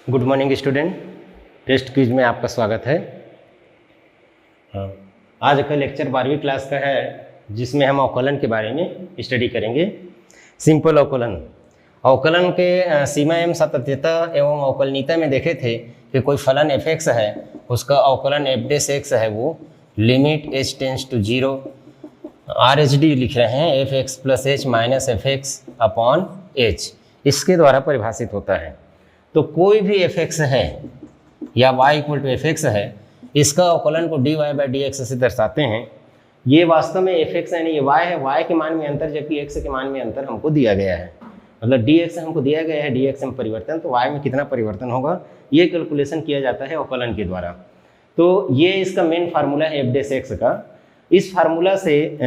Good morning student, test quiz में आपका स्वागत है। आज का लेक्चर 12वीं क्लास का है, जिसमें हम अवकलन के बारे में स्टडी करेंगे। सिंपल अवकलन, अवकलन के सीमा एवं सातत्यता एवं अवकलनीयता में देखे थे कि कोई फलन f(x) है, उसका अवकलन f' है, वो limit h tends to 0 RHD लिख रहे हैं, f(x + h - f(x)/h, इसके द्वारा परिभाषित होता है। तो कोई भी f(x) है या y = f(x) है, इसका अवकलन को dy/dx से दर्शाते हैं। ये वास्तव में f(x) यानी ये y है, y के मान में अंतर जबकि x के मान में अंतर हमको दिया गया है, मतलब dx हमको दिया गया है, dx में परिवर्तन, तो y में कितना परिवर्तन होगा ये कैलकुलेशन किया जाता है अवकलन के द्वारा। तो ये इसका मेन फार्मूला है f'(x) का। इस फार्मूला से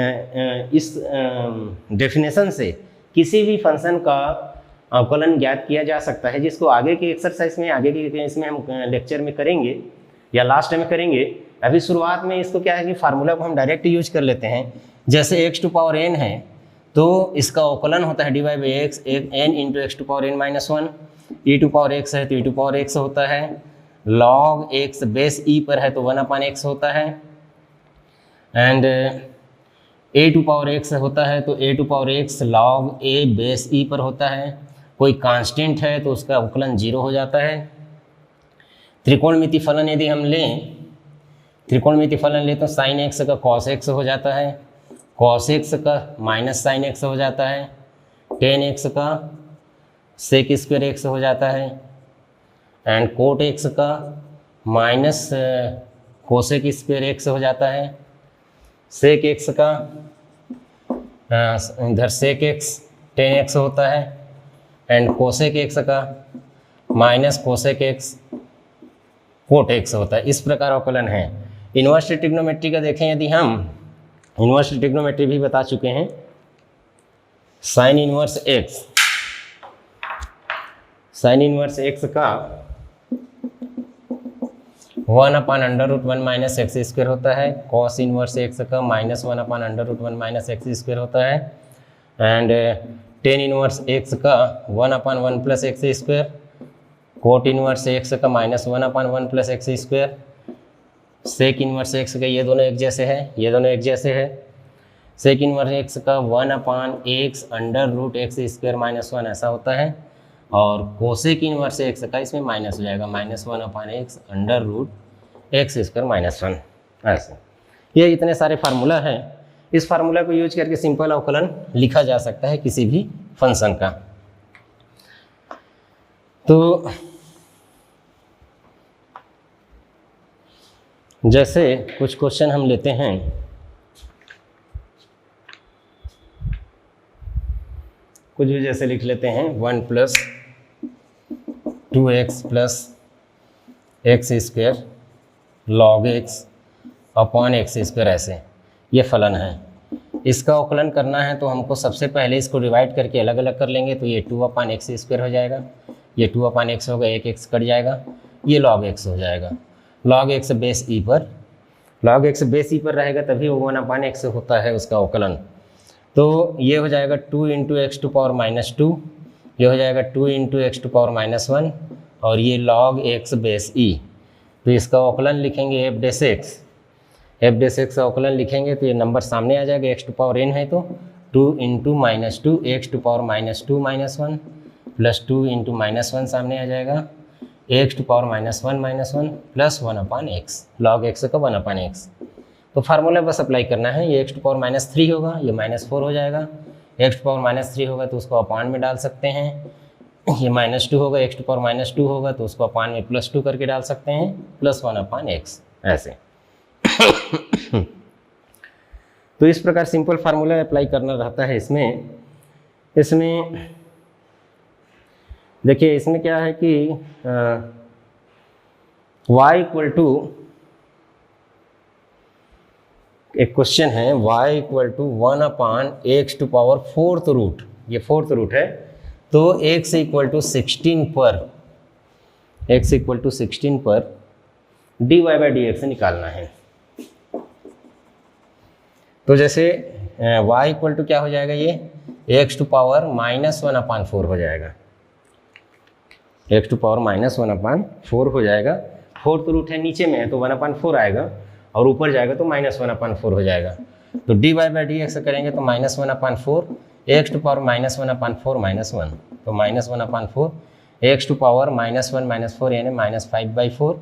इस डेफिनेशन से किसी भी फंक्शन का अवकलन ज्ञात किया जा सकता है, जिसको आगे के एक्सरसाइज में, आगे के इसमें हम लेक्चर में करेंगे या लास्ट में करेंगे। अभी शुरुआत में इसको क्या है कि फार्मूला को हम डायरेक्ट यूज कर लेते हैं। जैसे x⁴n है तो इसका अवकलन होता है dy/x n × x⁴n-1, e⁴x है तो e⁴x होता है, log x बेस e पर है तो 1/x होता है, एंड a⁴x होता है तो a⁴x log a base e पर होता है। कोई कांस्टेंट है तो उसका अवकलन 0 हो जाता है। त्रिकोणमिति फलन यदि हम लें, त्रिकोणमिति फलन लें तो sin x का cos x हो जाता है, cos x का -sin x हो जाता है, tan x का sec² x हो जाता है, एंड cot x का -cosec² x हो जाता है, sec x का इधर sec x tan x होता है, एंड cosec x का -cosec x cot x होता है। इस प्रकार अवकलन है। इन्वर्स ट्रिग्नोमेट्री का देखें यदि हम, इन्वर्स ट्रिग्नोमेट्री भी बता चुके हैं। साइन इन्वर्स x का 1/√1 - x² होता है, cos इन्वर्स x का -1/√1 - x² होता है, एंड tan इन्वर्स x का 1/1 + x², cot इन्वर्स x का -1/1 + x², sec इन्वर्स x का, ये दोनों एक जैसे हैं, ये दोनों एक जैसे हैं। sec इन्वर्स x का 1/x √x² - 1 ऐसा होता है, और कोसेक इन्वर्स x का इसमें माइनस हो जाएगा, -1/x √x² - 1 ऐसे। ये इतने सारे फार्मूला हैं। इस फार्मूला को यूज करके सिंपल अवकलन लिखा जा सकता है किसी भी फंक्शन का। तो जैसे कुछ क्वेश्चन हम लेते हैं, कुछ भी जैसे लिख लेते हैं 1 + 2x + x² log x/x², ऐसे ये फलन है। इसका अवकलन करना है तो हमको सबसे पहले इसको डिवाइड करके अलग अलग कर लेंगे, तो ये 2/x² हो जाएगा, ये 2/x होगा, एक x कट जाएगा, ये log x हो जाएगा। log x बेस e पर, log x बेस e पर रहेगा तभी वो 1/x होता है उसका अवकलन। तो ये हो जाएगा 2 × x⁻², ये हो जाएगा 2 × x⁻1, और ये log x बेस e। तो इसका अवकलन लिखेंगे f'(x) अवकलन लिखेंगे तो ये नंबर सामने आ जाएगा, x⁴n है तो 2 × -2 x⁻² - 1 + 2 × -1 सामने आ जाएगा, x⁻1 - 1 + 1/x, log x का 1/x। तो फार्मूला बस अप्लाई करना है। ये x⁻³ होगा, ये -4 हो जाएगा, x⁻³ होगा तो उसको अपान में डाल सकते हैं, ये -2 होगा, x⁻² होगा तो उसको अपान में +2 करके डाल सकते हैं, +1/x ऐसे। तो इस प्रकार सिंपल फार्मूला अप्लाई करना रहता है इसमें। देखिए इसमें क्या है कि y = एक क्वेश्चन है, y = 1/x⁴ ये 4th रूट है, तो x = 16 पर dy/dx निकालना है। तो जैसे y = क्या हो जाएगा, ये x⁻⁻1/4 हो जाएगा, एक्स टू पावर -1/4 हो जाएगा। 4th रूट है नीचे में है तो 1/4 आएगा और ऊपर जाएगा तो -1/4 हो जाएगा। तो dy/dx करेंगे तो -1/4 एक्स टू पावर -1/4 -1 तो -1/4 एक्स टू पावर -1 यानी -5/4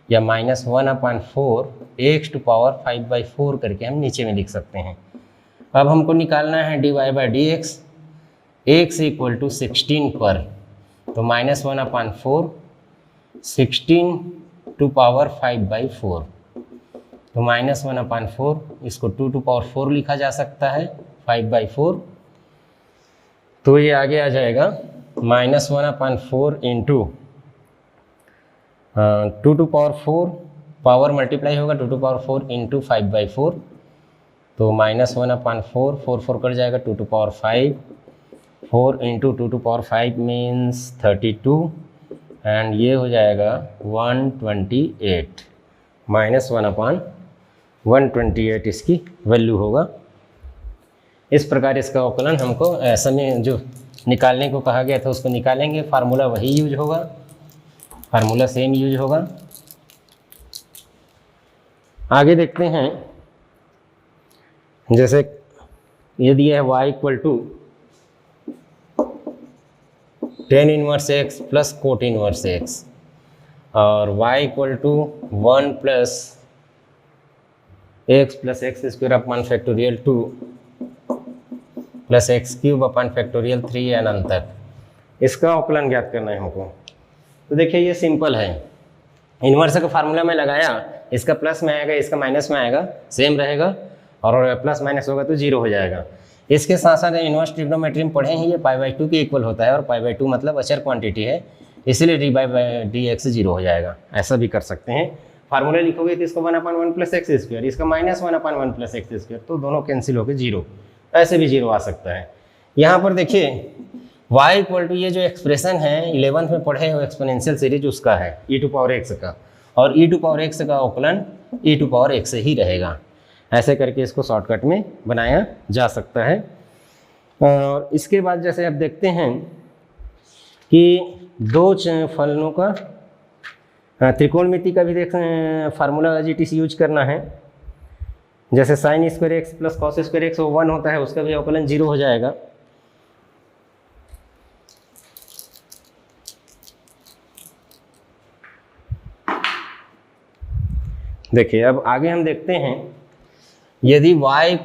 या -1/4 एक्स टू पावर 5/4 करके हम नीचे में लिख सकते हैं। अब हमको निकालना है dy/dx, x = 16 पर तो -1/4 16 टू पावर 5/4 तो -1/4 इसको 2 टू पावर 4 लिखा जा सकता है 5/4 तो ये आगे आ जाएगा -1/4 into 2 to power 4 power multiply होगा 2 टू पावर 4 इंटू 5/4 तो -1/4 4 4 कर जाएगा 2 to power 5 4 into 2 to power 5 means 32 and ये हो जाएगा 128 -1/128 इसकी वैल्यू होगा। इस प्रकार इसका अवकलन हमको समय जो निकालने को कहा गया था उसको निकालेंगे। फार्मूला वही यूज होगा, फार्मूला सेम यूज होगा। आगे देखते हैं, जैसे ये दिया है y = tan inverse x plus cot inverse x और y = 1 plus x plus x² upon factorial 2 plus x³ upon factorial 3 अनंत तक। इसका अवकलन ज्ञात करना है हमको। तो देखिए ये सिंपल है, इन्वर्स का फार्मूला में लगाया, इसका प्लस में आएगा इसका माइनस में आएगा, सेम रहेगा और प्लस माइनस होगा तो 0 हो जाएगा। इसके साथ साथ इन्वर्स ट्रिग्नोमेट्री में पढ़े हैं ये π/2 के इक्वल होता है और π/2 मतलब अचर क्वांटिटी है, इसलिए dy/dx 0 हो जाएगा। ऐसा भी कर सकते हैं, फार्मूला लिखोगे तो इसको 1/1 प्लस x², इसका -1/1 प्लस x² तो दोनों कैंसिल होकर 0, ऐसे भी 0 आ सकता है। यहाँ पर देखिए y = ये जो एक्सप्रेशन है 11th में पढ़े हो एक्सपोनेंशियल सीरीज उसका है e⁴x का, और e⁴x का अवकलन e⁴x ही रहेगा। ऐसे करके इसको शॉर्टकट में बनाया जा सकता है। और इसके बाद जैसे अब देखते हैं कि दो फलनों का त्रिकोणमिति का भी देख फार्मूला GTC यूज करना है। जैसे sin² x plus cos² x वो 1 होता है, उसका भी अवकलन 0 हो जाएगा। देखिए अब आगे हम देखते हैं, यदि y =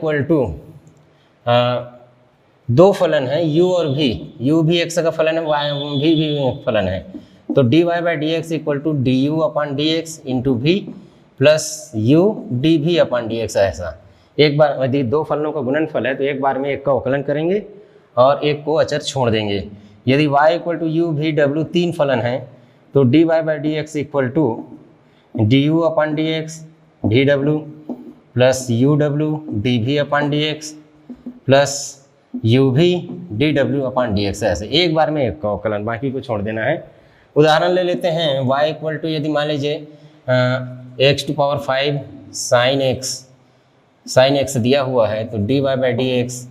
दो फलन है u और v, u भी x का फलन है, y भी फलन है, तो dy/dx = du/dx into v plus u dv/dx। ऐसा एक बार यदि दो फलनों का गुणनफल है तो एक बार में एक का अवकलन करेंगे और एक को अचर छोड़ देंगे। यदि y = u v w तीन फलन है तो dy/dx = du/dx vw plus uw dv/dx plus uv dw/dx। ऐसे एक बार में एक का अवकलन, बाकी को छोड़ देना है। उदाहरण ले लेते हैं, y = यदि मान लीजिए x⁵ sin x दिया हुआ है तो dy/dx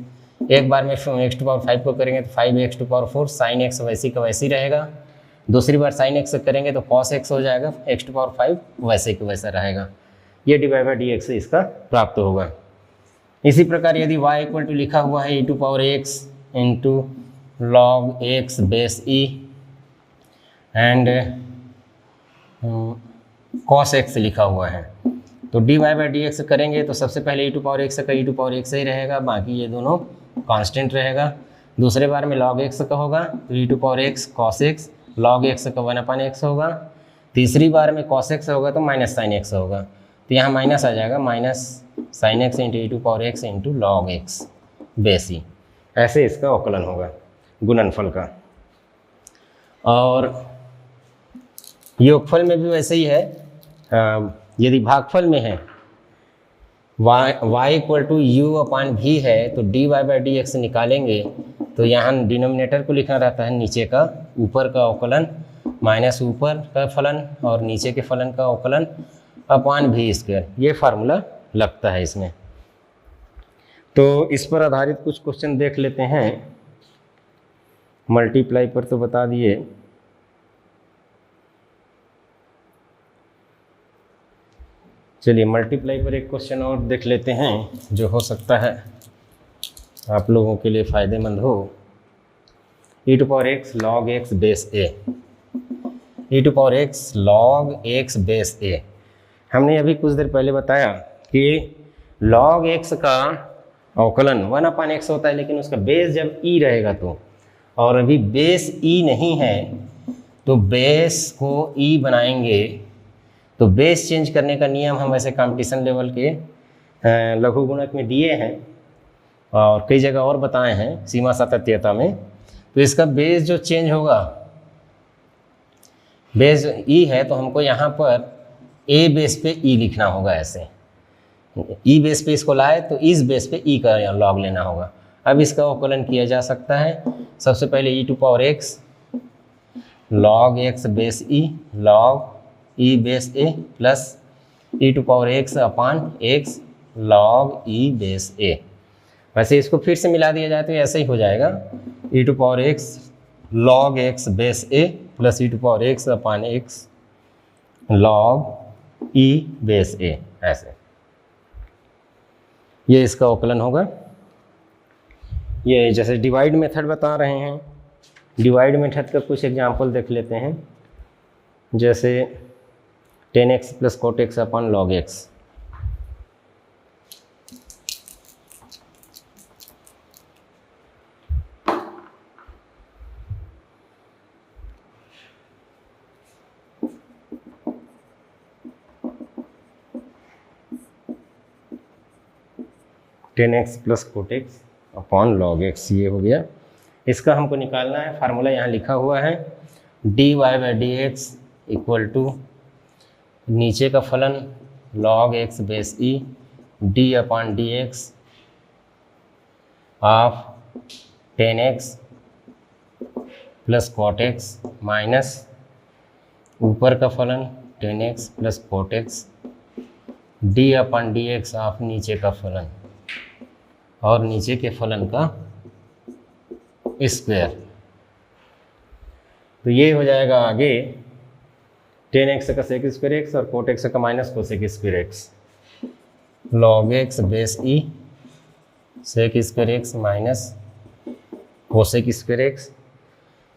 एक बार में x⁵ को करेंगे तो 5x⁴ sin x वैसी का वैसी रहेगा। दूसरी बार sin x करेंगे तो cos x हो जाएगा, x⁵ वैसे का वैसा रहेगा। ये dy/dx से इसका प्राप्त होगा। इसी प्रकार यदि y = लिखा हुआ है e⁴x into log x base e and cos x लिखा हुआ है तो dy/dx करेंगे तो सबसे पहले e⁴x का e⁴x ही रहेगा, बाकी ये दोनों कांस्टेंट रहेगा। दूसरे बार में log x का होगा तो e⁴x cos x log x का 1/x होगा। तीसरी बार में cos x होगा तो माइनस sin x होगा, तो यहाँ माइनस आ जाएगा, minus sin x into e⁴x into log x base e. ऐसे इसका अवकलन होगा गुणनफल का। और योगफल में भी वैसे ही है, यदि भागफल में है y = u/v है तो dy/dx निकालेंगे तो यहाँ डिनोमिनेटर को लिखना रहता है नीचे का, ऊपर का अवकलन माइनस ऊपर का फलन और नीचे के फलन का अवकलन अपॉन v²। ये फार्मूला लगता है इसमें। तो इस पर आधारित कुछ क्वेश्चन देख लेते हैं। मल्टीप्लाई पर तो बता दिए, चलिए मल्टीप्लाई पर एक क्वेश्चन और देख लेते हैं जो हो सकता है आप लोगों के लिए फ़ायदेमंद हो। e to power x log x base a, e to power x log x base a. हमने अभी कुछ देर पहले बताया कि लॉग एक्स का अवकलन 1/x होता है, लेकिन उसका बेस जब e रहेगा तो, और अभी बेस e नहीं है तो बेस को e बनाएंगे। तो बेस चेंज करने का नियम हम वैसे कंपटीशन लेवल के लघु गुणक में दिए हैं और कई जगह और बताए हैं सीमा सातत्यता में। तो इसका बेस जो चेंज होगा, बेस e है तो हमको यहाँ पर a बेस पे e लिखना होगा। ऐसे e बेस पे इसको लाए तो इस बेस पे e का लॉग लेना होगा। अब इसका अवकलन किया जा सकता है। सबसे पहले e to power x log x base e log e base a plus e to power x upon x log e base a। वैसे इसको फिर से मिला दिया जाए तो ऐसे ही हो जाएगा, e to power x log x base a plus e to power x upon x log e base a। ऐसे ये इसका अवकलन होगा। ये जैसे डिवाइड मेथड बता रहे हैं, डिवाइड मेथड का कुछ एग्जांपल देख लेते हैं। जैसे 10x plus cot x upon log x, ten x plus cot x upon log x, ये हो गया। इसका हमको निकालना है, फार्मूला यहाँ लिखा हुआ है dy by d x equal to नीचे का फलन log x base e d upon d x of 10x plus cot x minus ऊपर का फलन 10x plus cot x d upon d x of नीचे का फलन और नीचे के फलन का स्क्वायर। तो ये हो जाएगा आगे 10x का सेक स्क्वायर एक्स और कोट एक्स का minus cosec square x log x base e sec square x minus cosec square x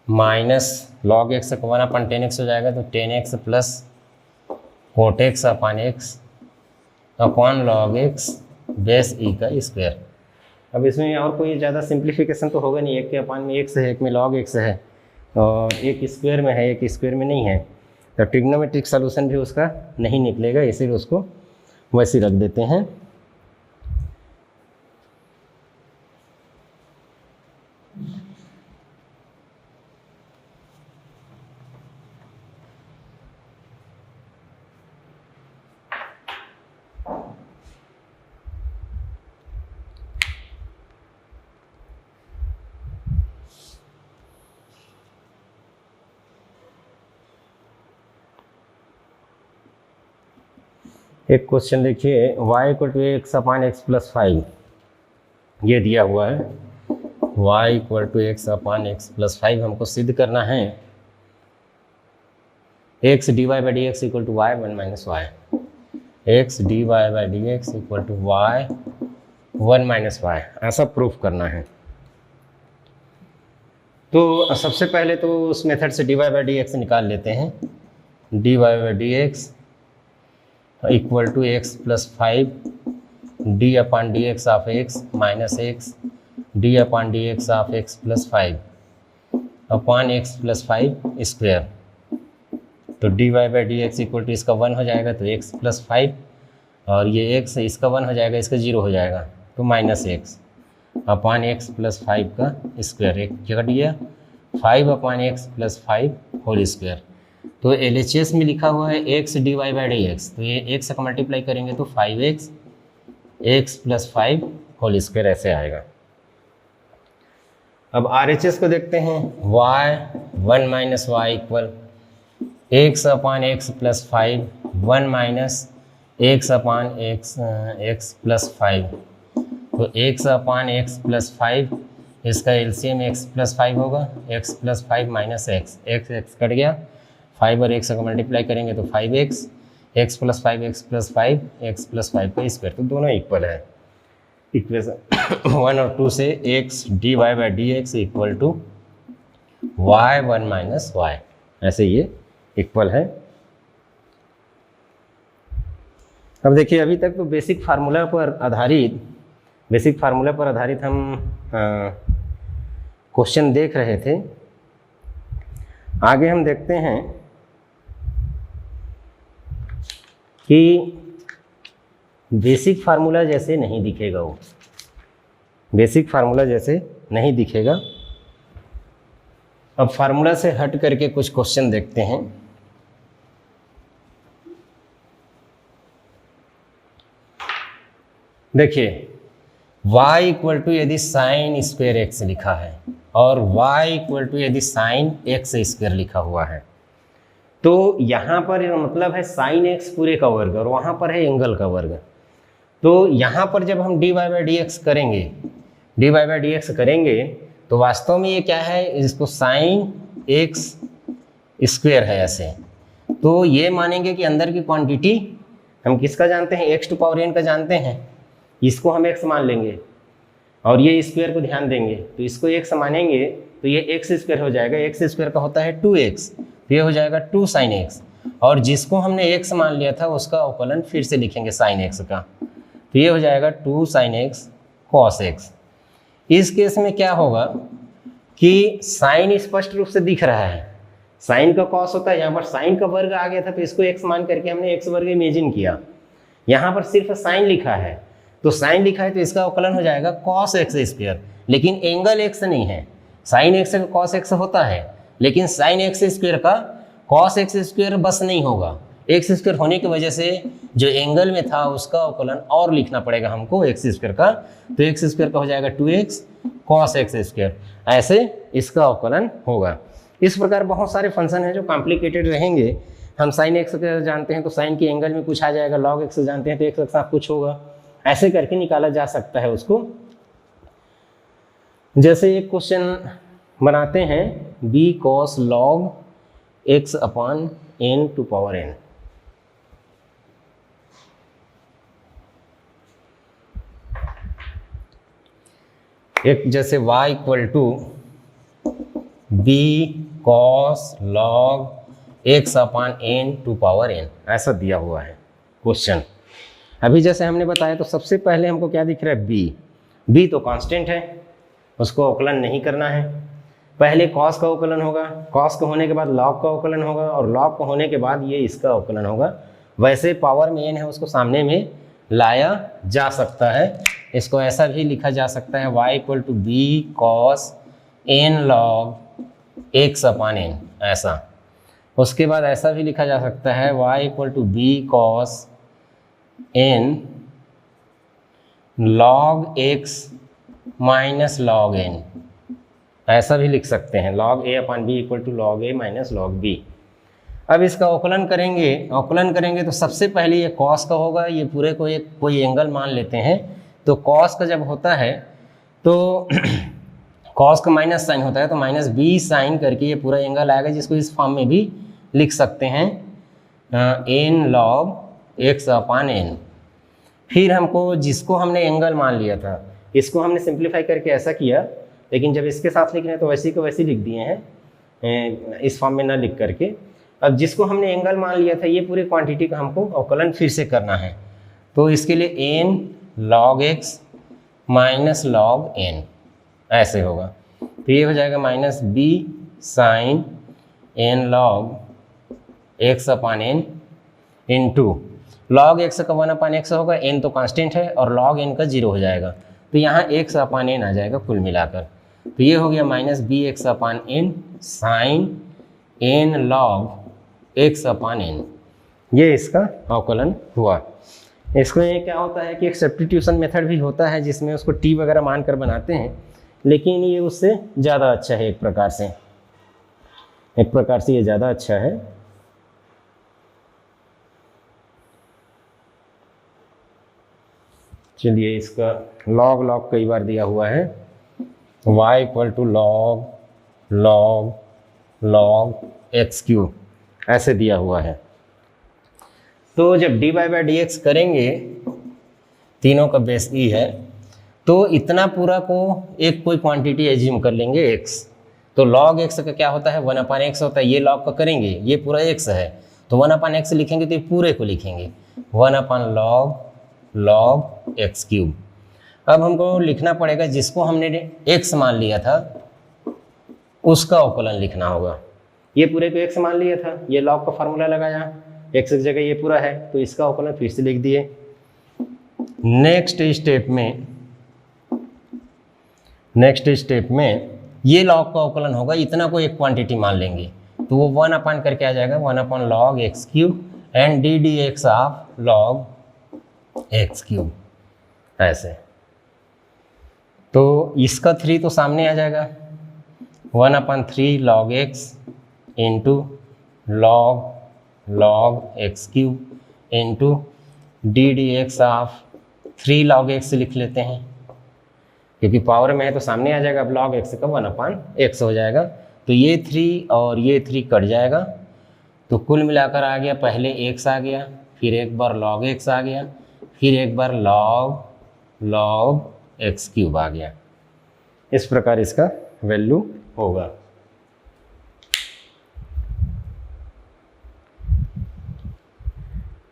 minus log x का 1/10x हो जाएगा। तो 10x plus cot x upon x upon log x base e का square. अब इसमें और कोई ज़्यादा सिंप्लीफिकेशन तो होगा नहीं, एक के अपान में एक्स है, एक में लॉग एक्स है और एक स्क्वायर में है, एक स्क्वायर में नहीं है। तो ट्रिग्नोमेट्रिक सॉल्यूशन भी उसका नहीं निकलेगा, इसीलिए उसको वैसे रख देते हैं। एक क्वेश्चन देखिए, y equal to x upon x plus 5 ये दिया हुआ है। y equal to x upon x plus 5 हमको सिद्ध करना है। x dy by d x equal to y 1 minus y, x d y by d x equal to y 1 minus y, ऐसा proof करना है। तो सबसे पहले तो उस मेथड से dy बाई डी एक्स निकाल लेते हैं। dy by d x equal to x plus 5 d upon d x of x minus x d upon d x of x plus 5 upon x plus 5 square. तो d y by d x equal to इसका 1 हो जाएगा तो x plus 5 और ये x इसका 1 हो जाएगा, इसका 0 हो जाएगा तो minus x upon x plus 5 का स्क्वायर। एक जगह दिया 5 upon x plus 5 whole square. तो LHS में लिखा हुआ है x d y by d x, तो ये एक्स का मल्टीप्लाई करेंगे तो 5x x plus 5 whole square ऐसे आएगा। अब RHS को देखते हैं, y 1 minus y equal x upon x plus 5 1 minus x upon x plus 5। तो एक्स अपान एक्स प्लस 5 इसका एलसीएम एक्स प्लस 5 होगा, x plus 5 minus x, x cut गया, 5 और एक्स का मल्टीप्लाई करेंगे तो 5x x plus 5 x plus 5 x plus 5 का square, तो दोनों इक्वल है। इक्वेशन 1 और 2 से x d y by d x equal to y 1 minus y, ऐसे ये इक्वल है। अब देखिए अभी तक तो बेसिक फार्मूला पर आधारित हम क्वेश्चन देख रहे थे। आगे हम देखते हैं कि बेसिक फार्मूला जैसे नहीं दिखेगा, वो बेसिक फार्मूला जैसे नहीं दिखेगा। अब फार्मूला से हट करके कुछ क्वेश्चन देखते हैं। देखिए y इक्वल टू यदि साइन स्क्वायर एक्स लिखा है और y इक्वल टू यदि साइन एक्स स्क्वायर लिखा हुआ है, तो यहाँ पर मतलब है साइन एक्स पूरे का वर्ग और वहाँ पर है एंगल का वर्ग। तो यहाँ पर जब हम dy बाई डी एक्स करेंगे तो वास्तव में ये क्या है, इसको साइन एक्स स्क्वायर है ऐसे। तो ये मानेंगे कि अंदर की क्वांटिटी हम किसका जानते हैं, x टू पावर n का जानते हैं, इसको हम x मान लेंगे और ये स्क्वायर को ध्यान देंगे, तो इसको x मानेंगे तो ये एक्स स्क्वायर हो जाएगा। एक्स स्क्वायर का होता है 2x, तो ये हो जाएगा 2 साइन एक्स, और जिसको हमने x मान लिया था उसका अवकलन फिर से लिखेंगे साइन x का, तो ये हो जाएगा 2 साइन एक्स कॉस एक्स। इस केस में क्या होगा कि साइन स्पष्ट रूप से दिख रहा है, साइन का कॉस होता है, यहाँ पर साइन का वर्ग आ गया था तो इसको x मान करके हमने एक्स वर्ग इमेजिन किया। यहाँ पर सिर्फ साइन लिखा है, तो साइन लिखा है तो इसका अवकलन हो जाएगा कॉस एक्स स्क्वायर, लेकिन एंगल एक्स नहीं है। साइन एक्स का कॉस एक्स होता है, लेकिन साइन एक्स स्क्वायर का कॉस एक्स स्क्वायर बस नहीं होगा। एक्स स्क्वायर होने की वजह से जो एंगल में था उसका अवकलन और लिखना पड़ेगा हमको एक्स स्क्वायर का, तो एक्स स्क्वायर का हो जाएगा 2x कॉस एक्स स्क्वायर, ऐसे इसका अवकलन होगा। इस प्रकार बहुत सारे फंक्शन हैं जो कॉम्प्लिकेटेड रहेंगे। हम साइन एक्स जानते हैं तो साइन के एंगल में कुछ आ जाएगा, लॉग एक्स जानते हैं तो एक्स के साथ कुछ होगा, ऐसे करके निकाला जा सकता है उसको। जैसे एक क्वेश्चन बनाते हैं b cos log x upon n to power n। एक जैसे y equal to b cos log x upon n to power n, ऐसा दिया हुआ है क्वेश्चन। अभी जैसे हमने बताया तो सबसे पहले हमको क्या दिख रहा है, b तो कांस्टेंट है, उसको अवकलन नहीं करना है। पहले कॉस का अवकलन होगा, कॉस का होने के बाद लॉग का अवकलन होगा और लॉग का होने के बाद ये इसका अवकलन होगा। वैसे पावर में n है उसको सामने में लाया जा सकता है, इसको ऐसा भी लिखा जा सकता है y equal to b cos n log x upon n, ऐसा। उसके बाद ऐसा भी लिखा जा सकता है y equal to b cos n log x minus log n, ऐसा भी लिख सकते हैं, log a upon b equal to log a minus log b। अब इसका अवकलन करेंगे तो सबसे पहले ये कॉस का होगा, ये पूरे को एक कोई एंगल मान लेते हैं। तो कॉस का जब होता है तो कॉस का माइनस साइन होता है, तो माइनस बी साइन करके ये पूरा एंगल आएगा, जिसको इस फॉर्म में भी लिख सकते हैं n log x upon n। फिर हमको जिसको हमने एंगल मान लिया था इसको हमने सिंप्लीफाई करके ऐसा किया, लेकिन जब इसके साथ लिखना है तो वैसे को वैसे लिख दिए हैं, इस फॉर्म में ना लिख करके। अब जिसको हमने एंगल मान लिया था ये पूरी क्वांटिटी का हमको अवकलन फिर से करना है, तो इसके लिए n log x minus log n, ऐसे होगा। तो ये हो जाएगा minus b sine n log x upon n into log x का 1 अपॉन x होगा, n तो कांस्टेंट है और log n का 0 हो जाएगा, तो यहाँ x अपॉन n आ जाएगा कुल मिलाकर। तो ये हो गया minus b x upon n sine n log x upon n, ये इसका अवकलन हुआ। इसमें क्या होता है कि एक सब्स्टिट्यूशन मेथड भी होता है जिसमें उसको t वगैरह मानकर बनाते हैं, लेकिन ये उससे ज़्यादा अच्छा है, एक प्रकार से ये ज़्यादा अच्छा है। चलिए इसका लॉग कई बार दिया हुआ है, y equal to log x cube, ऐसे दिया हुआ है। तो जब dy बाई डी एक्स करेंगे, तीनों का बेस ई है, तो इतना पूरा को एक कोई क्वांटिटी एज्यूम कर लेंगे x। तो log x का क्या होता है 1/x होता है, ये log का करेंगे, ये पूरा x है तो 1/x लिखेंगे तो ये पूरे को लिखेंगे 1/log x क्यूब। अब हमको लिखना पड़ेगा जिसको हमने x मान लिया था उसका अवकलन लिखना होगा। ये पूरे को x मान लिया था, ये log का फार्मूला लगाया, x की जगह ये पूरा है तो इसका अवकलन फिर से लिख दिए। नेक्स्ट स्टेप में ये log का अवकलन होगा, इतना को एक क्वांटिटी मान लेंगे तो वो 1 करके आ जाएगा 1/log x cube and D D x of log x cube ऐसे। तो इसका 3 तो सामने आ जाएगा 1/3 log x into log x cube into D D x of 3 log x लिख लेते हैं क्योंकि पावर में है तो सामने आ जाएगा। अब log x का 1/x हो जाएगा तो ये 3 और ये 3 कट जाएगा तो कुल मिलाकर आ गया, पहले x आ गया, फिर एक बार log x आ गया, फिर एक बार log x क्यूब आ गया। इस प्रकार इसका वैल्यू होगा।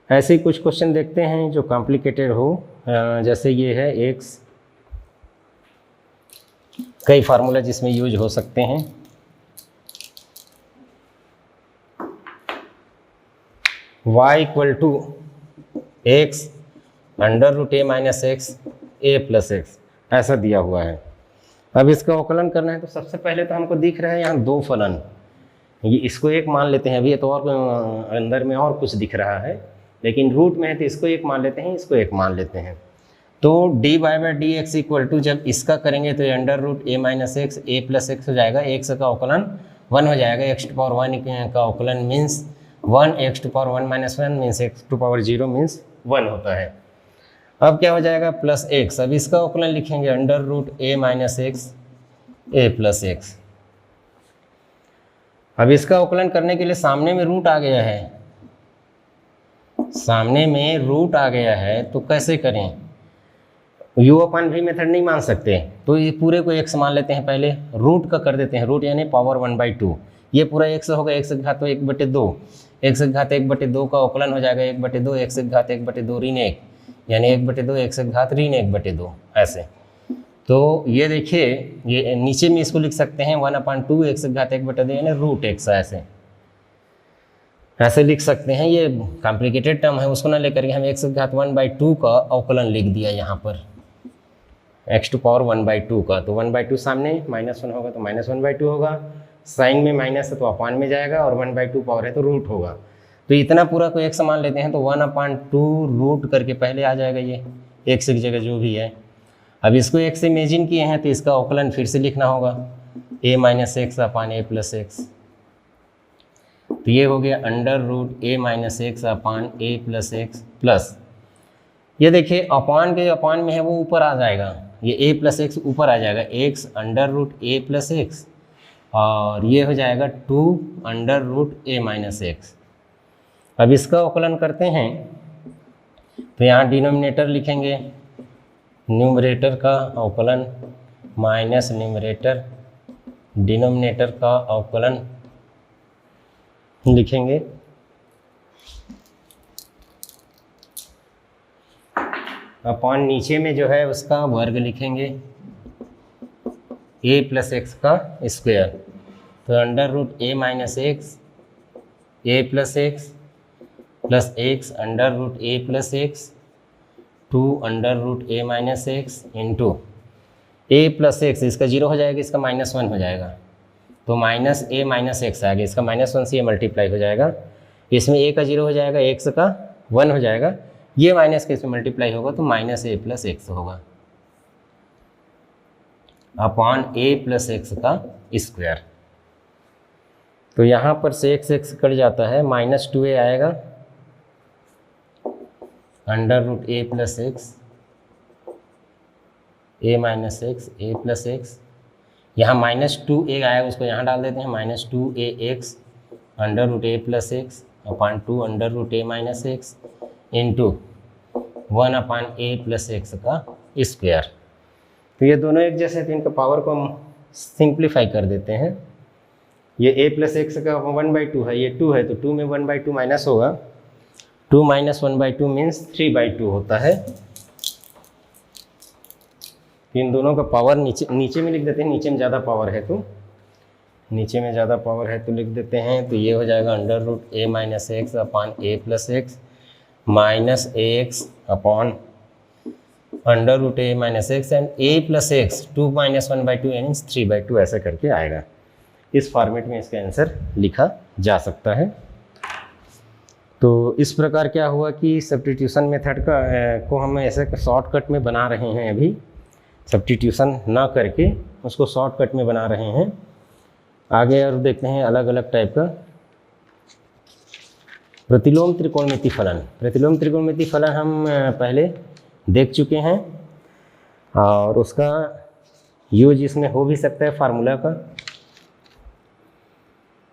ऐसे ही कुछ क्वेश्चन देखते हैं जो कॉम्प्लिकेटेड हो, जैसे ये है x, कई फार्मूला जिसमें यूज हो सकते हैं। y equal to x under root a minus x a plus x ऐसा दिया हुआ है। अब इसका अवकलन करना है तो सबसे पहले तो हमको दिख रहा है यहाँ दो फलन, ये इसको एक मान लेते हैं। अभी तो और अंदर में और कुछ दिख रहा है लेकिन रूट में है तो इसको एक मान लेते हैं, इसको एक मान लेते हैं। तो d by d x equal to जब इसका करेंगे तो under root a minus x a plus x हो जाएगा, एक्स का अवकलन 1 हो जाएगा, एक्स टू पावर 1 का अवकलन means 1, x to power 1 minus 1 means x to power 0 means 1 होता है। अब क्या हो जाएगा प्लस एक्स, अब इसका अवकलन लिखेंगे under root a minus x a plus x. अब इसका अवकलन करने के लिए सामने में रूट आ गया है, सामने में रूट आ गया है तो कैसे करें, u अपन भी मेथड नहीं मान सकते तो ये पूरे को x मान लेते हैं, पहले रूट का कर देते हैं, रूट यानी पावर 1/2, ये पूरा x होगा, x की घात 1/2, x की घात 1/2 का अवकलन हो जाएगा 1/2, x की घात 1/2 ऋण 1 यानी 1/2 x की घात ऋण 1/2 ऐसे। तो ये देखिए ये नीचे में इसको लिख सकते हैं 1/2 x की घात 1/2 यानी रूट x ऐसे लिख सकते हैं। ये कॉम्प्लिकेटेड टर्म है उसको ना लेकर के हम x की घात 1/2 का अवकलन लिख दिया यहाँ पर, x टू पावर 1/2 का, तो 1/2 सामने -1 होगा तो -1/2 होगा, साइन में माइनस है तो अपान में जाएगा और 1/2 पावर है तो रूट होगा। तो इतना पूरा को x मान लेते हैं तो 1/2 रूट करके पहले आ जाएगा, ये x की जगह जो भी है। अब इसको x से इमेजिन किए हैं तो इसका अवकलन फिर से लिखना होगा a minus x upon a plus x, तो ये हो गया under root a minus x upon a plus x plus, ये देखिए अपान के अपान में है वो ऊपर आ जाएगा, ये a प्लस एक्स ऊपर आ जाएगा, x under root a plus x और ये हो जाएगा 2 under root a minus x. अब इसका अवकलन करते हैं तो यहाँ डिनोमिनेटर लिखेंगे, न्यूमरेटर का अवकलन माइनस न्यूमरेटर, डिनोमिनेटर का अवकलन लिखेंगे। अपॉन नीचे में जो है उसका वर्ग लिखेंगे a प्लस एक्स का स्क्वायर, तो under root a minus x a plus x under root a plus x 2 under root a minus x into a plus x, इसका 0 हो जाएगा, इसका -1 हो जाएगा तो माइनस a माइनस एक्स आ गया, इसका -1 से ये मल्टीप्लाई हो जाएगा, इसमें a का 0 हो जाएगा, x का 1 हो जाएगा, ये माइनस के इसमें मल्टीप्लाई होगा तो माइनस a प्लस एक्स होगा अपॉन a प्लस एक्स का स्क्वायर। तो यहाँ पर से x कट जाता है, -2a आएगा under root a plus x a minus x a plus x, यहाँ -2a आएगा उसको यहाँ डाल देते हैं, -2ax under root a plus x upon 2 under root a minus x into 1 upon a plus x का स्क्वायर। तो ये दोनों एक जैसे थे, इनका पावर को हम सिंप्लीफाई कर देते हैं। ये ए प्लस एक्स का 1/2 है, ये 2 है, तो 2 में 1/2 माइनस होगा, 2 माइनस 1/2 मीन्स 3/2 होता है। इन दोनों का पावर नीचे में लिख देते हैं, नीचे में ज़्यादा पावर है तो लिख देते हैं। तो ये हो जाएगा under root a minus x upon a plus x minus a x upon under root a minus x and a plus x 2 माइनस 1/2 यानी 3/2 ऐसा करके आएगा। इस फॉर्मेट में इसका आंसर लिखा जा सकता है। तो इस प्रकार क्या हुआ कि सब्स्टिट्यूशन मेथड को हम ऐसे शॉर्टकट में बना रहे हैं, अभी सब्स्टिट्यूशन ना करके उसको शॉर्टकट में बना रहे हैं। आगे और देखते हैं अलग अलग टाइप का प्रतिलोम त्रिकोणमिति फलन। प्रतिलोम त्रिकोणमिति फलन हम पहले देख चुके हैं और उसका यूज इसमें हो भी सकता है फार्मूला का,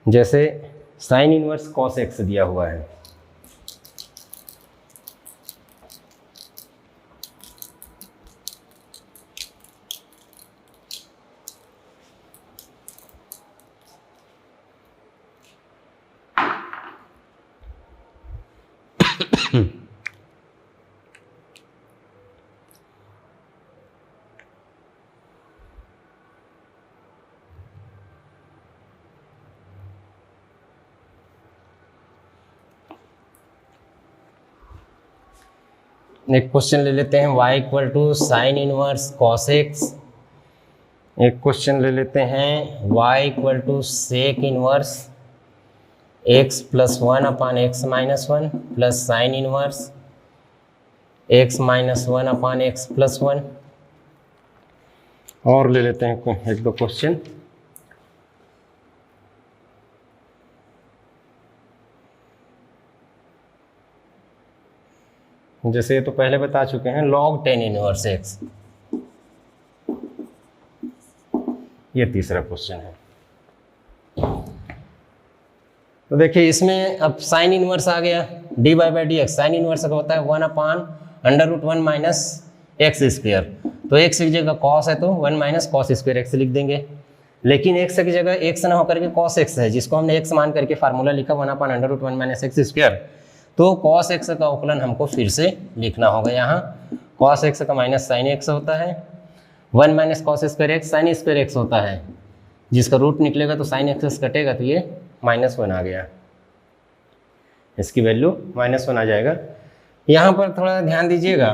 जैसे साइन इनवर्स कॉस एक्स दिया हुआ है। एक क्वेश्चन ले लेते हैं y equal to sine inverse cos x. एक क्वेश्चन ले लेते हैं y equal to sec inverse x plus 1 upon x minus 1 plus sine inverse x minus 1 upon x plus 1। और ले लेते हैं एक दो क्वेश्चन। जैसे ये तो पहले बता चुके हैं, log 10 इनवर्स एक्स, ये तीसरा क्वेश्चन है। तो देखिए इसमें अब साइन इनवर्स आ गया, dy by d x. Sine inverse का होता है 1 upon under root 1 minus x square. तो एक्स की जगह कॉस है तो 1 माइनस कॉस स्क्वायर एक्स लिख देंगे। लेकिन एक्स की जगह एक्स ना होकर के कॉस एक्स है, जिसको हमने एक्स मान करके फार्मूला लिखा 1 upon under root 1 minus x square. तो कॉस एक्स का अवकलन हमको फिर से लिखना होगा। यहाँ कॉस एक्स का माइनस साइन एक्स होता है, 1 minus cos square x sine square x होता है, जिसका रूट निकलेगा तो साइन एक्स कटेगा तो ये -1 आ गया, इसकी वैल्यू -1 आ जाएगा। यहाँ पर थोड़ा ध्यान दीजिएगा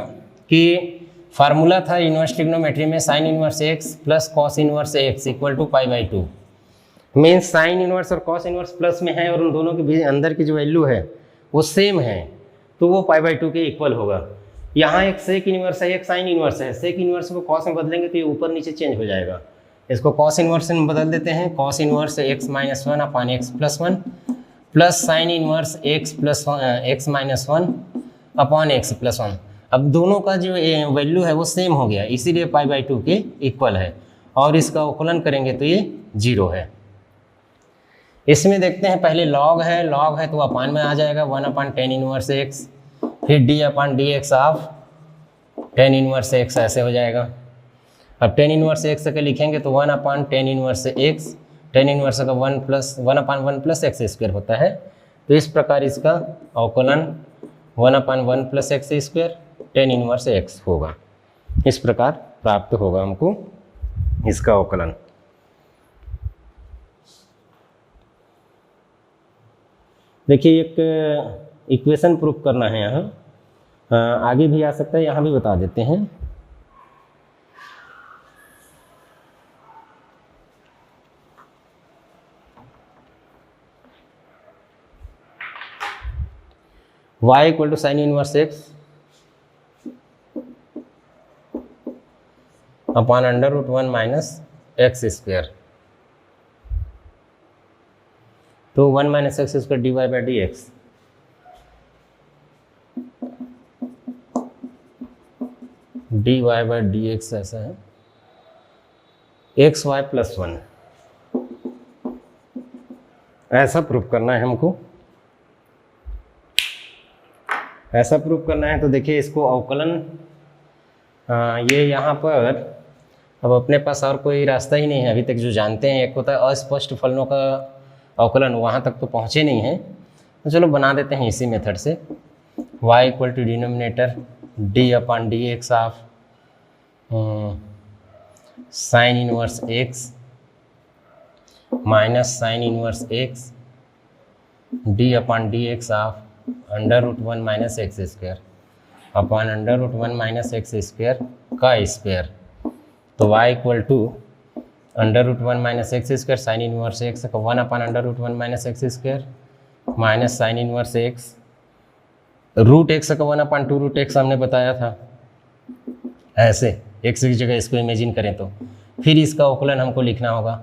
कि फार्मूला था इनवर्स ट्रिग्नोमेट्री में sine inverse x plus cos inverse x equal to π/2। Means sine inverse और कॉस इनवर्स प्लस में है और उन दोनों के बीच अंदर की जो वैल्यू है वो सेम है, तो वो π/2 के इक्वल होगा। यहाँ एक सेक इनवर्स है, एक साइन इनवर्स है। सेक इनवर्स को कॉस में बदलेंगे तो ये ऊपर नीचे चेंज हो जाएगा। इसको कॉस इनवर्स में बदल देते हैं, cos inverse x minus 1 upon x plus 1 plus sine inverse x minus 1 upon x plus 1। अब दोनों का जो वैल्यू है वो सेम हो गया, इसीलिए π/2 के इक्वल है और इसका अवकलन करेंगे तो ये 0 है। इसमें देखते हैं पहले लॉग है तो अपान में आ जाएगा 1 अपान टेन इनवर्स एक्स, फिर D upon D x of ten inverse x ऐसे हो जाएगा। अब टेन इनवर्स एक्स के लिखेंगे तो 1 upon tan inverse x, tan inverse का 1 अपान 1 प्लस एक्स स्क्वायर होता है। तो इस प्रकार इसका अवकलन 1 upon 1 plus x square ten inverse x होगा। इस प्रकार प्राप्त होगा हमको इसका अवकलन। देखिए एक इक्वेशन प्रूफ करना है यहाँ, आगे भी आ सकता है, यहाँ भी बता देते हैं। y equal to sine inverse x upon under root 1 minus x square. तो 1 minus x square d y by d x, d y by d x ऐसा है, एक्स वाई प्लस 1 ऐसा प्रूफ करना है हमको। ऐसा प्रूव करना है तो देखिए इसको अवकलन, ये यहाँ पर अब अपने पास और कोई रास्ता ही नहीं है अभी तक जो जानते हैं। एक होता है अस्पष्ट फलनों का अवकलन, वहाँ तक तो पहुँचे नहीं हैं, तो चलो बना देते हैं इसी मेथड से। y equal to denominator d upon d x of sine inverse x minus sine inverse x d upon d x of under root 1 minus x square upon under root 1 minus x square का square. तो y equal to under root 1 minus x square sine inverse x का 1 upon under root 1 minus x square minus sine inverse x root x का 1 upon 2 root x हमने बताया था। ऐसे x की जगह इसको इमेजिन करें तो फिर इसका अवकलन हमको लिखना होगा।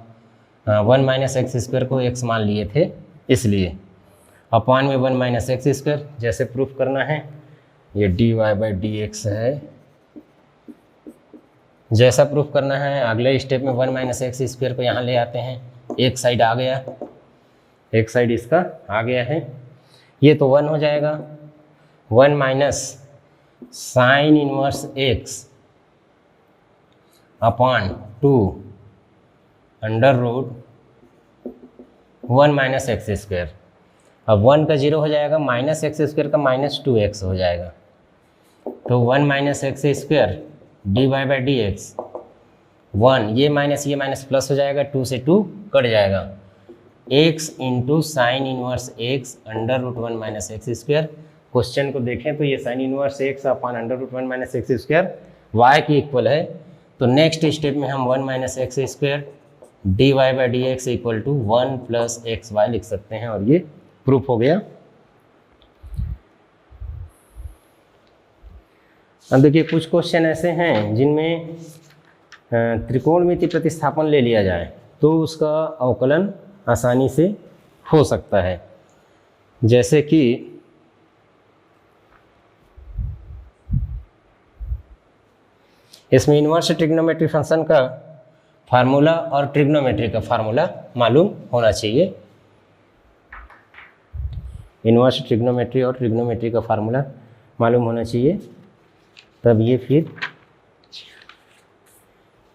1 माइनस एक्स स्क्वायर को x मान लिए थे इसलिए अपॉन में 1 माइनस एक्स स्क्वायर, जैसे प्रूफ करना है ये dy बाई डी एक्स है। जैसा प्रूफ करना है अगले स्टेप में 1 माइनस एक्स स्क्वायर को यहाँ ले आते हैं, एक साइड आ गया, एक साइड इसका आ गया है, ये तो 1 हो जाएगा। 1 minus sine inverse x upon 2 under root 1 minus x square. अब 1 का 0 हो जाएगा, माइनस एक्स स्क्वायर का माइनस 2x हो जाएगा। तो 1 minus x square d y by d x 1, ये माइनस प्लस हो जाएगा, 2 से 2 कट जाएगा, x into sine inverse x under root 1 minus x square. Question को देखें तो ये sine inverse x upon under root 1 minus x square y की इक्वल है। तो नेक्स्ट स्टेप में हम 1 minus x square d y by d x equal to 1 plus x y लिख सकते हैं और ये प्रूफ हो गया। अब देखिए कुछ क्वेश्चन ऐसे हैं जिनमें त्रिकोणमिति प्रतिस्थापन ले लिया जाए तो उसका अवकलन आसानी से हो सकता है। जैसे कि इसमें इन्वर्स ट्रिग्नोमेट्री फंक्शन का फार्मूला और ट्रिग्नोमेट्री का फार्मूला मालूम होना चाहिए। इन्वर्स ट्रिग्नोमेट्री और ट्रिग्नोमेट्री का फार्मूला मालूम होना चाहिए, तब ये फिर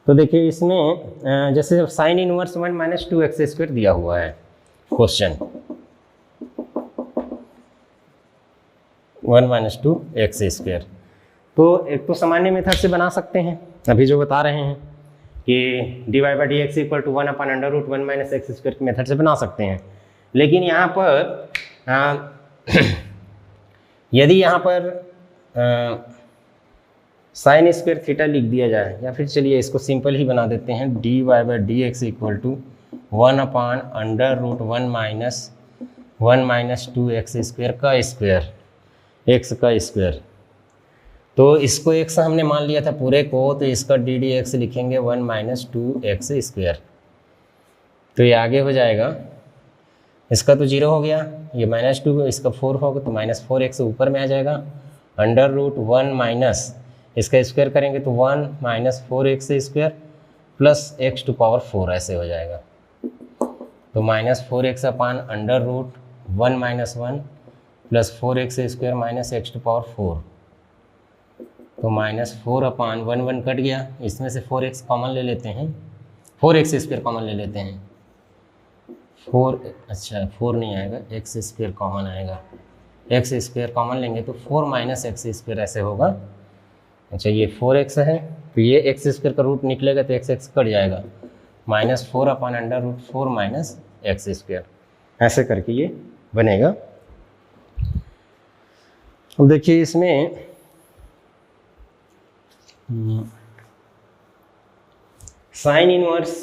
तो देखिए इसमें जैसे sign inverse 1 minus 2x square दिया हुआ है क्वेश्चन, 1 माइनस 2x स्क्वायर, तो एक तो सामान्य मेथड से बना सकते हैं अभी जो बता रहे हैं कि d y by d x equal to 1 upon under root 1 minus x square के मेथड से बना सकते हैं। लेकिन यहाँ पर यदि यहाँ पर साइन स्क्वायर थीटा लिख दिया जाए, या फिर चलिए इसको सिंपल ही बना देते हैं, d y by d x equal to 1 upon under root 1 minus 2x square का स्क्वायर, एक्स का स्क्वायर। तो इसको x हमने मान लिया था पूरे को, तो इसका डी डी एक्स लिखेंगे 1 माइनस 2x स्क्वायर। तो ये आगे हो जाएगा, इसका तो 0 हो गया, ये माइनस 2, इसका 4 होगा तो माइनस 4x ऊपर में आ जाएगा, अंडर रूट 1 माइनस इसका स्क्वायर करेंगे तो 1 minus 4x square plus x to power 4 ऐसे हो जाएगा। तो minus 4x upon under root 1 minus 1 plus 4x square minus x to power 4। तो माइनस 4 अपान 1 कट गया, इसमें से 4x कॉमन ले लेते हैं, 4x स्क्वायर कॉमन ले लेते हैं, 4 नहीं आएगा, x स्क्वायर कॉमन आएगा, x स्क्वायर कॉमन लेंगे तो 4 माइनस एक्स स्क्वायर ऐसे होगा। अच्छा ये 4x है तो ये x स्क्वायर का रूट निकलेगा तो x कट जाएगा, minus 4 upon under root 4 minus x square, ऐसे करके ये बनेगा। अब देखिए इसमें sine inverse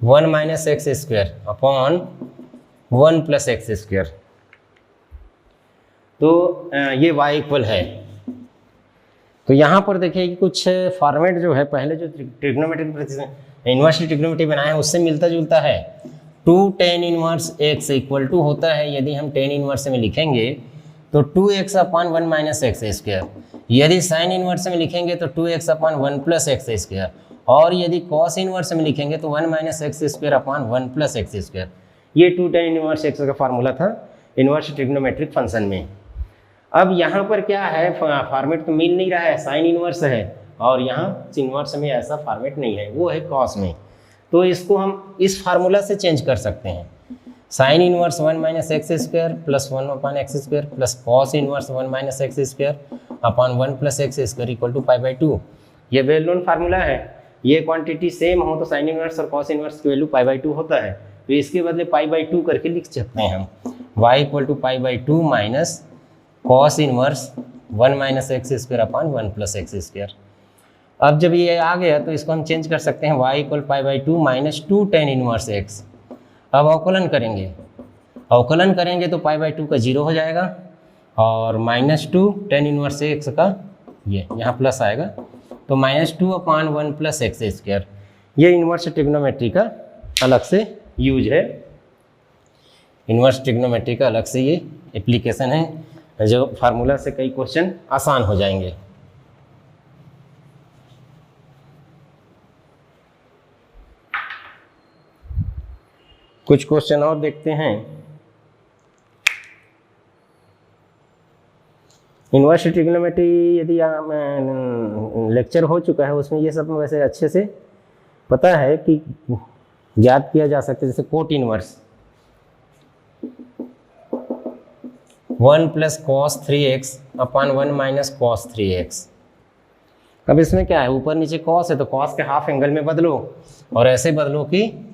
1 minus x square upon 1 plus x square, तो ये y इक्वल है। तो यहाँ पर देखिए कि कुछ फॉर्मेट जो है पहले जो ट्रिग्नोमेट्री इन्वर्स ट्रिग्नोमेट्री बनाया है उससे मिलता जुलता है। 2 tan inverse x equal to होता है, यदि हम tan इनवर्स में लिखेंगे तो 2x अपान 1 माइनस एक्स स्क्वायर, यदि साइन इनवर्स में लिखेंगे तो 2x अपान 1 प्लस एक्स स्क्वायर, और यदि कॉस इनवर्स में लिखेंगे तो 1 minus x square upon 1 plus x square. ये 2 tan इनवर्स x का फार्मूला था। इन्वर्स ट्रिग्नोमेट्रिक फंक्शन में। अब यहाँ पर क्या है, फॉर्मेट तो मिल नहीं रहा है, साइन इन्वर्स है, और यहाँ इन्वर्स में ऐसा फॉर्मेट नहीं है, वो है कॉस में। तो इसको हम इस फार्मूला से चेंज कर सकते हैं, sine inverse 1 minus x square plus 1 upon x square plus cos inverse 1 minus x square upon 1 plus x square equal to π/2। ये वेल नोन फार्मूला है। ये क्वांटिटी सेम हो तो साइन इन्वर्स और कॉस इन्वर्स की वैल्यू π/2 होता है, तो इसके बदले π/2 करके लिख सकते हैं हम, y equal to π/2 minus cos inverse 1 minus x square upon 1 plus x square. अब जब ये आ गया तो इसको हम चेंज कर सकते हैं, y equal π/2 minus 2 tan inverse x। अब अवकलन करेंगे तो π/2 का 0 हो जाएगा और -2 tan इन्वर्स x का ये यहाँ प्लस आएगा, तो -2 अपान 1 प्लस एक्स स्क्वायर। ये इन्वर्स ट्रिग्नोमेट्री का अलग से यूज है, इन्वर्स ट्रिग्नोमेट्री का अलग से ये एप्लीकेशन है, जो फार्मूला से कई क्वेश्चन आसान हो जाएंगे। कुछ क्वेश्चन और देखते हैं। इन्वर्स ट्रिग्नोमेट्री यदि लेक्चर हो चुका है उसमें ये सब वैसे अच्छे से पता है कि ज्ञात किया जा सकता है, जैसे cot inverse 1 plus cos 3x upon 1 minus cos 3x। अब इसमें क्या है, ऊपर नीचे कॉस है तो कॉस के हाफ एंगल में बदलो, और ऐसे बदलो कि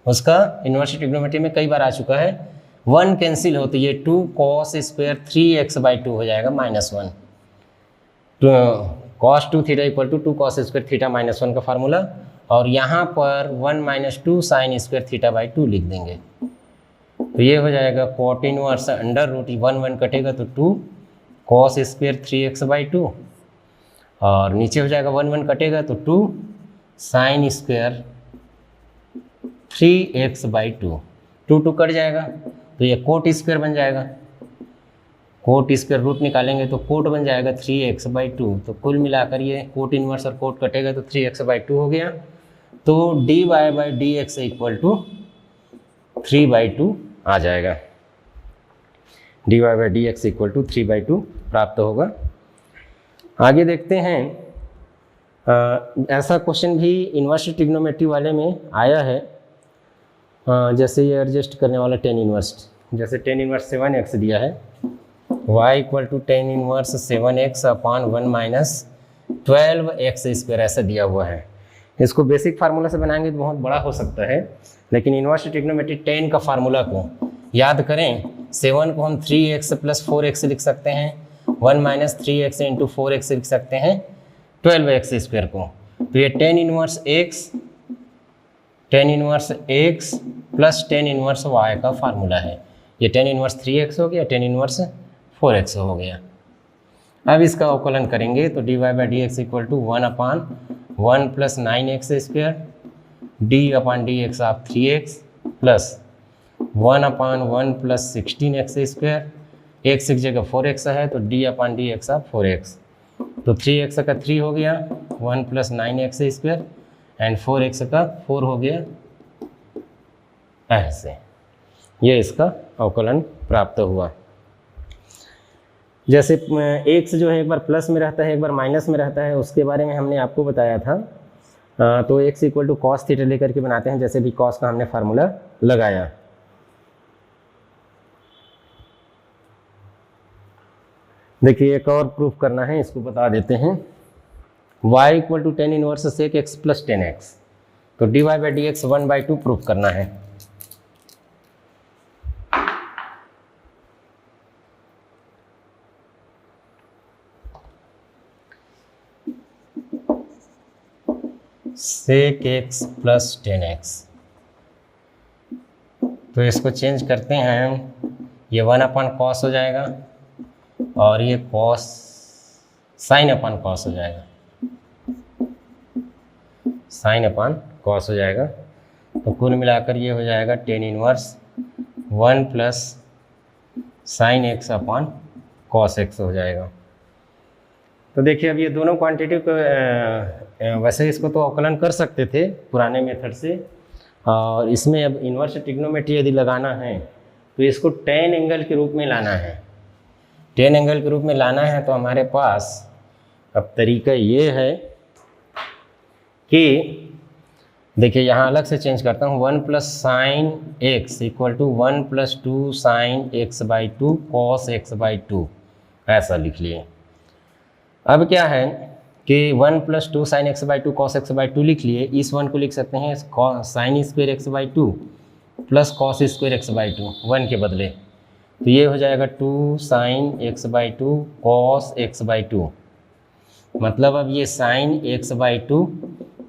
उसका इन्वर्स ट्रिग्नोमेट्री में कई बार आ चुका है, 1 कैंसिल हो तो ये 2 कॉस स्क्वायर 3x/2 हो जाएगा -1। Cos 2 theta equal to 2 cos square theta -1 का फार्मूला, और यहाँ पर 1 माइनस 2 साइन स्क्वायर थीटा/2 लिख देंगे, तो ये हो जाएगा कॉट इनवर्स अंडर रूट 1 कटेगा तो 2 कॉस स्क्वायर 3x/2, और नीचे हो जाएगा 1 कटेगा तो 2 साइन स्क्वायर 3x/2, 2 कट जाएगा तो ये कोट स्क्वायर बन जाएगा, कोट स्क्वायर रूट निकालेंगे तो कोट बन जाएगा 3x/2। तो कुल मिलाकर ये कोट इनवर्स और कोट कटेगा तो 3x/2 हो गया, तो dy/dx इक्वल टू 3/2 आ जाएगा, dy/dx इक्वल टू 3/2 प्राप्त होगा। आगे देखते हैं, ऐसा क्वेश्चन भी इन्वर्स ट्रिग्नोमेट्री वाले में आया है, जैसे ये एडजस्ट करने वाला tan इन्वर्स, जैसे tan इन्वर्स 7x दिया है, y equal to tan inverse 7x upon 1 minus 12x square ऐसा दिया हुआ है। इसको बेसिक फार्मूला से बनाएंगे तो बहुत बड़ा हो सकता है, लेकिन इन्वर्स ट्रिग्नोमेट्री tan का फार्मूला को याद करें, 7 को हम 3x प्लस 4x लिख सकते हैं, 1 माइनस 3x इंटू 4x लिख सकते हैं 12x स्क्वायर को, तो ये tan inverse x plus tan inverse y का फार्मूला है। ये tan इन्वर्स 3x हो गया, tan इन्वर्स 4x हो गया। अब इसका अवकलन करेंगे तो dy/dx equal to 1 upon 1 plus 9x square d/dx of 3x plus 1 upon 1 plus 16x square, x एक जगह 4x है तो d/dx ऑफ 4x, तो 3x का 3 हो गया, 1 plus 9x square and 4x का 4 हो गया, ऐसे ये इसका अवकलन प्राप्त हुआ। जैसे x जो है एक बार प्लस में रहता है एक बार माइनस में रहता है, उसके बारे में हमने आपको बताया था, तो x equal to cos theta लेकर के बनाते हैं, जैसे भी कॉस का हमने फार्मूला लगाया। देखिए एक और प्रूफ करना है, इसको बता देते हैं, y equal to tan inverse sec x plus 10x, तो dy/dx 1/2 प्रूफ करना है। sec x प्लस 10x, तो इसको चेंज करते हैं, ये 1 अपान कॉस हो जाएगा और ये कॉस साइन अपान कॉस हो जाएगा, साइन अपान कॉस हो जाएगा, तो कुल मिलाकर ये हो जाएगा tan inverse 1 plus sign x अपान कॉस x हो जाएगा। तो देखिए अब ये दोनों क्वांटिटी को वैसे इसको तो अवकलन कर सकते थे पुराने मेथड से, और इसमें अब इन्वर्स ट्रिग्नोमेट्री यदि लगाना है तो इसको टेन एंगल के रूप में लाना है। टेन एंगल के रूप में लाना है तो हमारे पास अब तरीका ये है कि देखिए यहाँ अलग से चेंज करता हूँ, 1 plus sine x equal to 1 plus 2 sine x by 2 cos x by 2, ऐसा लिख लिए। अब क्या है कि 1 plus 2 sine x by 2 cos x by 2 लिख लिए, इस 1 को लिख सकते हैं sine square x by 2 plus cos square x by 2 1 के बदले, तो ये हो जाएगा 2 sine x by 2 cos x by 2। मतलब अब ये sine x by 2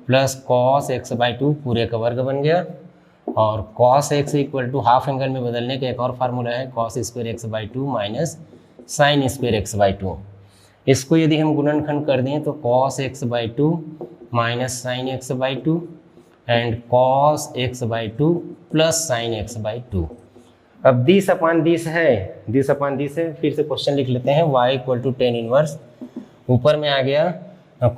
plus cos x by 2 पूरे का वर्ग बन गया, और cos x equal to half angle में बदलने का एक और फार्मूला है cos square x by 2 minus sine square x by 2। इसको यदि हम गुणनखंड कर दें तो cos x by 2 minus sine x by 2 and cos x by 2 plus sine x by 2। अब दिस अपान दिस है, दिस अपान दिस है, फिर से क्वेश्चन लिख लेते हैं y equal to tan inverse, ऊपर में आ गया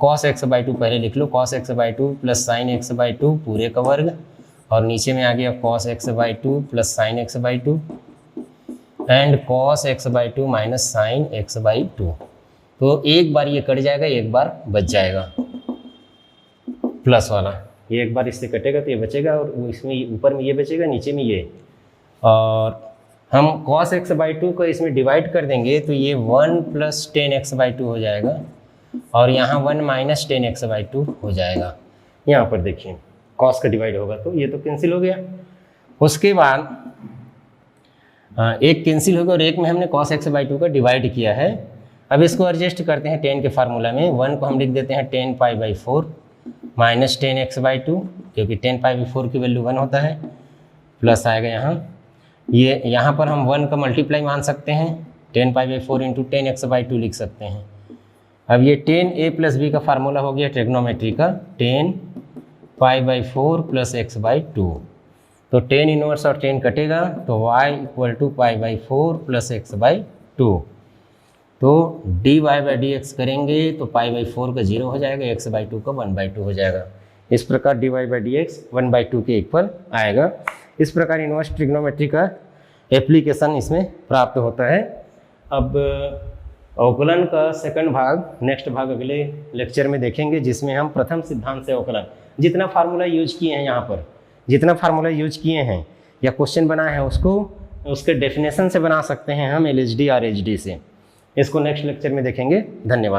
कॉस एक्स बाई 2 पहले लिख लो, cos x by 2 plus sine x by 2 पूरे का वर्ग, और नीचे में आ गया cos x by 2 plus sine x by 2 and cos x by 2 minus sine x by 2। तो एक बार ये कट जाएगा, एक बार बच जाएगा प्लस वाला, ये एक बार इससे कटेगा तो ये बचेगा, और इसमें ऊपर में ये बचेगा, नीचे में ये, और हम cos x बाई 2 को इसमें डिवाइड कर देंगे तो ये 1 प्लस टेन एक्स बाई 2 हो जाएगा, और यहाँ 1 माइनस टेन एक्स बाई 2 हो जाएगा। यहाँ पर देखिए cos का डिवाइड होगा तो ये तो कैंसिल हो गया। उसके बाद एक कैंसिल होगा और एक में हमने cos x बाई 2 का डिवाइड किया है। अब इसको एडजस्ट करते हैं 10 के फार्मूला में, 1 को हम लिख देते हैं 10 pi by 4 minus 10 x by 2, क्योंकि 10 पाई बाई 4 की वैल्यू 1 होता है, प्लस आएगा यहाँ, ये यहाँ पर हम 1 का मल्टीप्लाई मान सकते हैं, 10 pi by 4 into 10 x by 2 लिख सकते हैं। अब ये 10 a प्लस बी का फार्मूला हो गया ट्रिग्नोमेट्री का, 10 pi by 4 plus x by 2, तो 10 इनवर्स और 10 कटेगा तो y equal to pi by 4 plus x by 2, तो dy बाई डी एक्स करेंगे तो पाई बाई 4 का 0 हो जाएगा, x बाई 2 का 1 बाई 2 हो जाएगा। इस प्रकार dy by d x 1 by 2 के इक्वल आएगा। इस प्रकार इनवर्स ट्रिग्नोमेट्री का एप्लीकेशन इसमें प्राप्त होता है। अब अवकलन का सेकंड भाग, नेक्स्ट भाग अगले लेक्चर में देखेंगे, जिसमें हम प्रथम सिद्धांत से अवकलन, जितना फार्मूला यूज किए हैं यहाँ पर, जितना फार्मूला यूज किए हैं या क्वेश्चन बना है उसको उसके डेफिनेशन से बना सकते हैं हम LHD और HD से। इसको नेक्स्ट लेक्चर में देखेंगे। धन्यवाद।